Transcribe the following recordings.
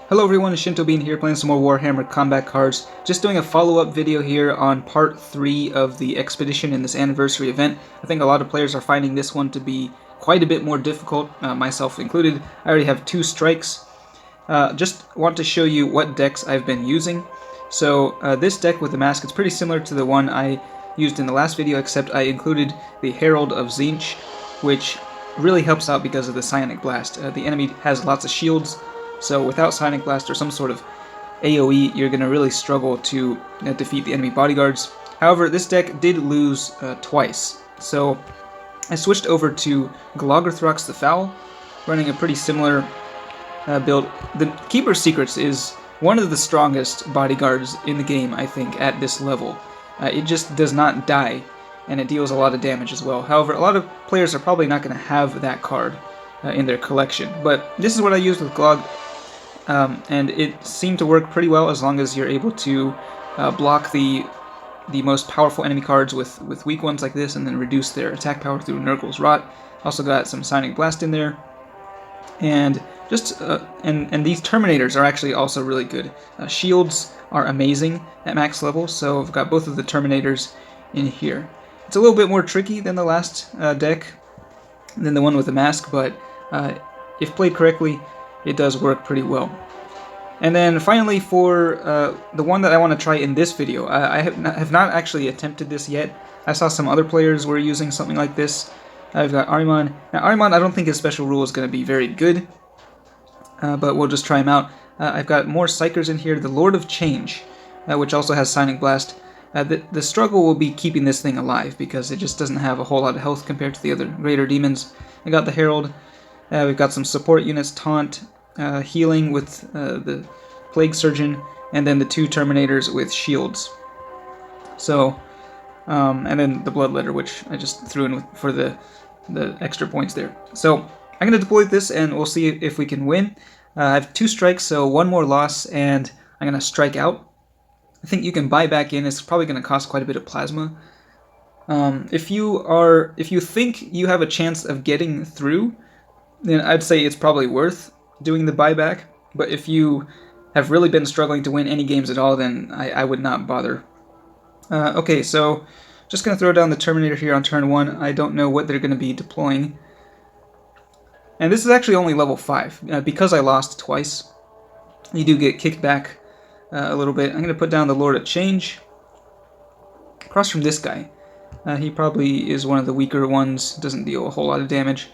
Hello everyone, it's Shinto Bean here playing some more Warhammer combat cards. Just doing a follow-up video here on part 3 of the expedition in this anniversary event. I think a lot of players are finding this one to be quite a bit more difficult, myself included. I already have 2 strikes. Just want to show you what decks I've been using. So this deck with the mask, it's pretty similar to the one I used in the last video, except I included the Herald of Tzeentch, which really helps out because of the Psionic Blast. The enemy has lots of shields, so without Psionic Blast or some sort of AoE, you're going to really struggle to defeat the enemy bodyguards. However, this deck did lose twice, so I switched over to Gloggerthrox the Foul, running a pretty similar build. The Keeper's Secrets is one of the strongest bodyguards in the game, I think, at this level. It just does not die, and it deals a lot of damage as well. However, a lot of players are probably not going to have that card in their collection, but this is what I used with Glog. And it seemed to work pretty well as long as you're able to block the most powerful enemy cards with weak ones like this, and then reduce their attack power through Nurgle's Rot. Also got some Psionic Blast in there, and just and these Terminators are actually also really good. Shields are amazing at max level, so I've got both of the Terminators in here. It's a little bit more tricky than the last deck, than the one with the mask, but if played correctly, it does work pretty well. And then finally, for the one that I want to try in this video, I have not actually attempted this yet. I saw some other players were using something like this. I've got Ahriman. Now Ahriman, I don't think his special rule is going to be very good, but we'll just try him out. I've got more Psychers in here. The Lord of Change, which also has Psionic Blast. The struggle will be keeping this thing alive, because it just doesn't have a whole lot of health compared to the other greater demons. I got the Herald. We've got some support units, Taunt, healing with the Plague Surgeon, and then the 2 Terminators with shields. So, and then the Bloodletter, which I just threw in for the extra points there. So I'm going to deploy this, and we'll see if we can win. I have 2 strikes, so 1 more loss, and I'm going to strike out. I think you can buy back in. It's probably going to cost quite a bit of plasma. If you think you have a chance of getting through, then I'd say it's probably worth doing the buyback. But if you have really been struggling to win any games at all, then I would not bother. Okay, so just going to throw down the Terminator here on turn 1. I don't know what they're going to be deploying. And this is actually only level 5. Because I lost twice, you do get kicked back a little bit. I'm going to put down the Lord of Change across from this guy. He probably is one of the weaker ones, doesn't deal a whole lot of damage.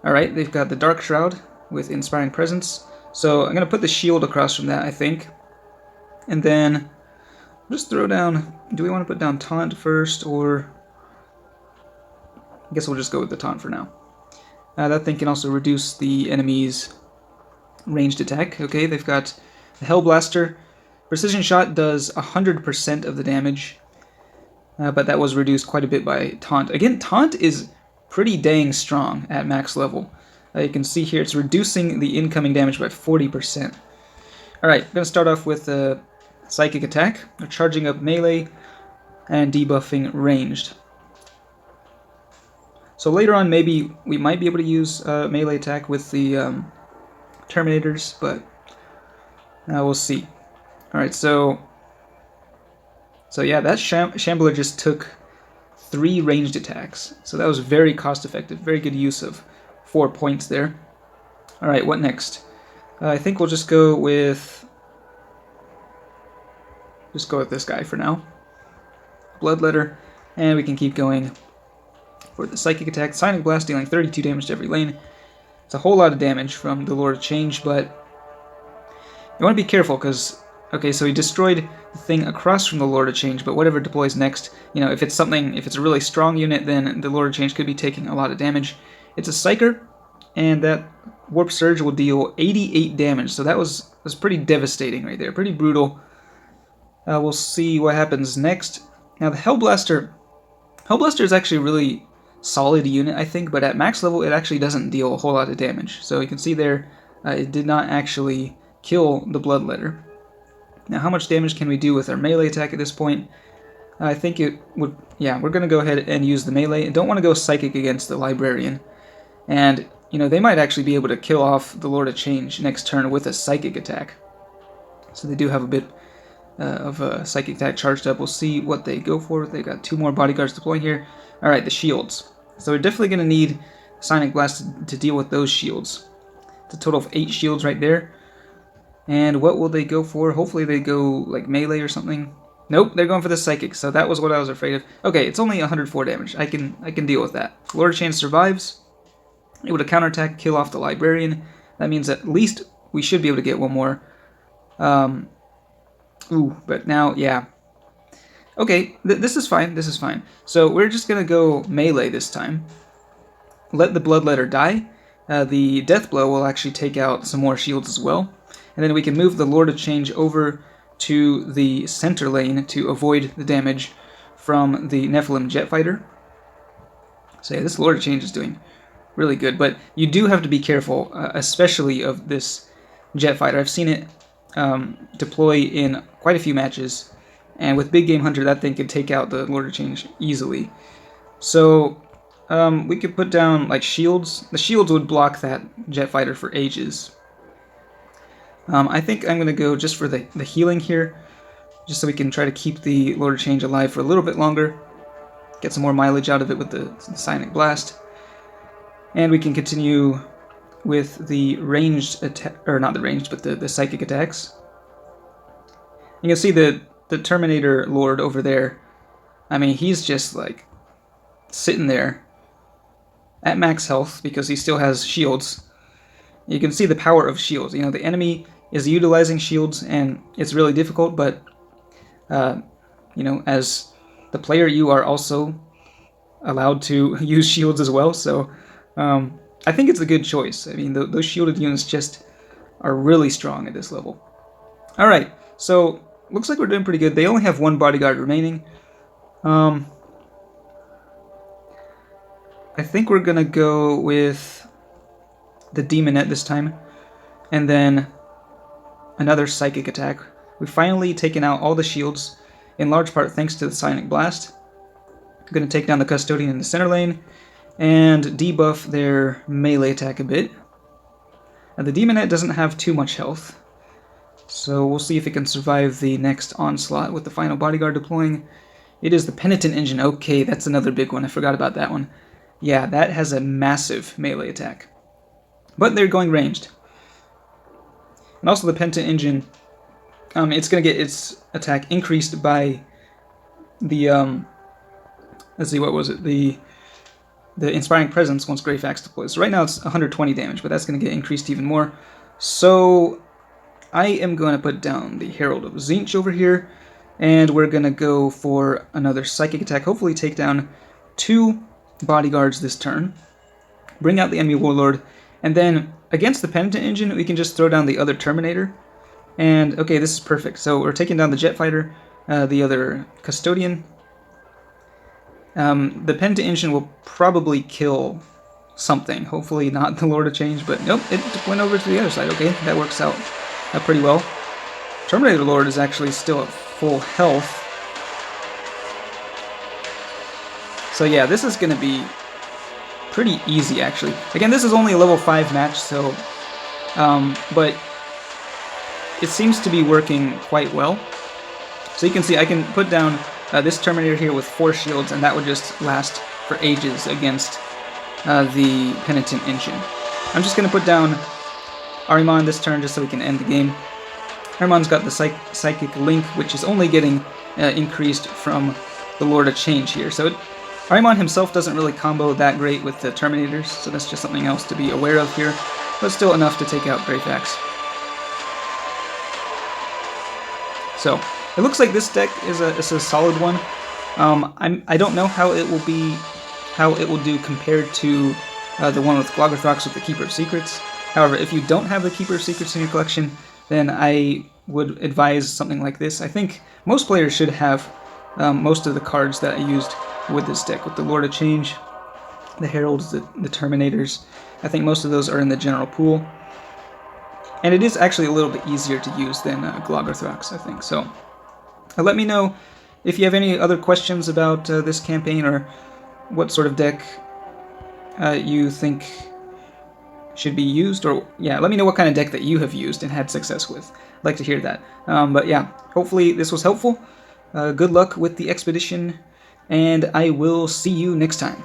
Alright, they've got the Dark Shroud with Inspiring Presence. So I'm going to put the shield across from that, I think. And then just throw down... Do we want to put down Taunt first, or... I guess we'll just go with the Taunt for now. That thing can also reduce the enemy's ranged attack. Okay, they've got the Hellblaster. Precision Shot does 100% of the damage, but that was reduced quite a bit by Taunt. Again, Taunt is pretty dang strong at max level. You can see here it's reducing the incoming damage by 40%. Alright, I'm going to start off with a Psychic Attack. We're charging up melee and debuffing ranged. So later on, maybe we might be able to use melee attack with the Terminators, but we'll see. Alright, so yeah, that Shambler just took 3 ranged attacks. So that was very cost effective, very good use of 4 points there. Alright, what next? I think we'll just go with this guy for now. Bloodletter, and we can keep going for the Psychic Attack. Psionic Blast dealing 32 damage to every lane. It's a whole lot of damage from the Lord of Change, but you want to be careful, because okay, so he destroyed the thing across from the Lord of Change, but whatever deploys next, you know, if it's a really strong unit, then the Lord of Change could be taking a lot of damage. It's a Psyker, and that Warp Surge will deal 88 damage, so that was pretty devastating right there, pretty brutal. We'll see what happens next. Now the Hellblaster is actually a really solid unit, I think, but at max level it actually doesn't deal a whole lot of damage. So you can see there, it did not actually kill the Bloodletter. Now, how much damage can we do with our melee attack at this point? I think it would... Yeah, we're going to go ahead and use the melee. I don't want to go Psychic against the Librarian. And, you know, they might actually be able to kill off the Lord of Change next turn with a Psychic attack. So they do have a bit of a psychic attack charged up. We'll see what they go for. They got 2 more bodyguards deploying here. Alright, the shields. So we're definitely going to need Sonic Blast to deal with those shields. It's a total of 8 shields right there. And what will they go for? Hopefully they go like melee or something. Nope, they're going for the psychic, so that was what I was afraid of. Okay, it's only 104 damage. I can deal with that. Lord of Change survives. Able to counterattack, kill off the librarian. That means at least we should be able to get one more. But now, yeah. Okay, this is fine, this is fine. So we're just gonna go melee this time. Let the Bloodletter die. The Death Blow will actually take out some more shields as well. And then we can move the Lord of Change over to the center lane to avoid the damage from the Nephilim Jet Fighter. So yeah, this Lord of Change is doing really good, but you do have to be careful, especially of this Jet Fighter. I've seen it deploy in quite a few matches, and with Big Game Hunter, that thing could take out the Lord of Change easily. So we could put down like shields. The shields would block that Jet Fighter for ages. I think I'm going to go just for the healing here, just so we can try to keep the Lord of Change alive for a little bit longer, get some more mileage out of it with the Sonic Blast. And we can continue with the ranged attack, or not the ranged, but the psychic attacks. You can see the Terminator Lord over there. I mean, he's just like sitting there at max health because he still has shields. You can see the power of shields. You know, the enemy is utilizing shields, and it's really difficult, but, you know, as the player, you are also allowed to use shields as well, so I think it's a good choice. I mean, those shielded units just are really strong at this level. Alright, so looks like we're doing pretty good. They only have 1 bodyguard remaining. I think we're gonna go with the Demonette this time, and then another psychic attack. We've finally taken out all the shields, in large part thanks to the Sonic Blast. I'm going to take down the Custodian in the center lane, and debuff their melee attack a bit. Now, the Demonette doesn't have too much health, so we'll see if it can survive the next onslaught with the final bodyguard deploying. It is the Penitent Engine. Okay, that's another big one. I forgot about that one. Yeah, that has a massive melee attack. But they're going ranged. And also the Penitent Engine, it's going to get its attack increased by the, let's see, what was it? The Inspiring Presence once Greyfax deploys. So right now it's 120 damage, but that's going to get increased even more. So I am going to put down the Herald of Tzeentch over here, and we're going to go for another Psychic attack, hopefully take down 2 bodyguards this turn, bring out the enemy Warlord, and then against the Penitent Engine, we can just throw down the other Terminator. And, okay, this is perfect. So we're taking down the Jet Fighter, the other Custodian. The Penitent Engine will probably kill something. Hopefully not the Lord of Change, but nope, it went over to the other side. Okay, that works out pretty well. Terminator Lord is actually still at full health. So yeah, this is going to be pretty easy, actually. Again, this is only a level 5 match, so, but it seems to be working quite well. So you can see I can put down this Terminator here with 4 shields, and that would just last for ages against the Penitent Engine. I'm just going to put down Ahriman this turn just so we can end the game. Ahriman's got the Psychic Link, which is only getting increased from the Lord of Change here. So Ahriman himself doesn't really combo that great with the Terminators, so that's just something else to be aware of here, but still enough to take out Greyfax. So it looks like this deck is a solid one. I don't know how it will do compared to the one with Gloggerthrox with the Keeper of Secrets. However, if you don't have the Keeper of Secrets in your collection, then I would advise something like this. I think most players should have most of the cards that I used with this deck, with the Lord of Change, the Heralds, the Terminators. I think most of those are in the general pool. And it is actually a little bit easier to use than Gloggerthrox, I think. So let me know if you have any other questions about this campaign, or what sort of deck you think should be used, or yeah, let me know what kind of deck that you have used and had success with. I'd like to hear that. But yeah, hopefully this was helpful. Good luck with the expedition, and I will see you next time.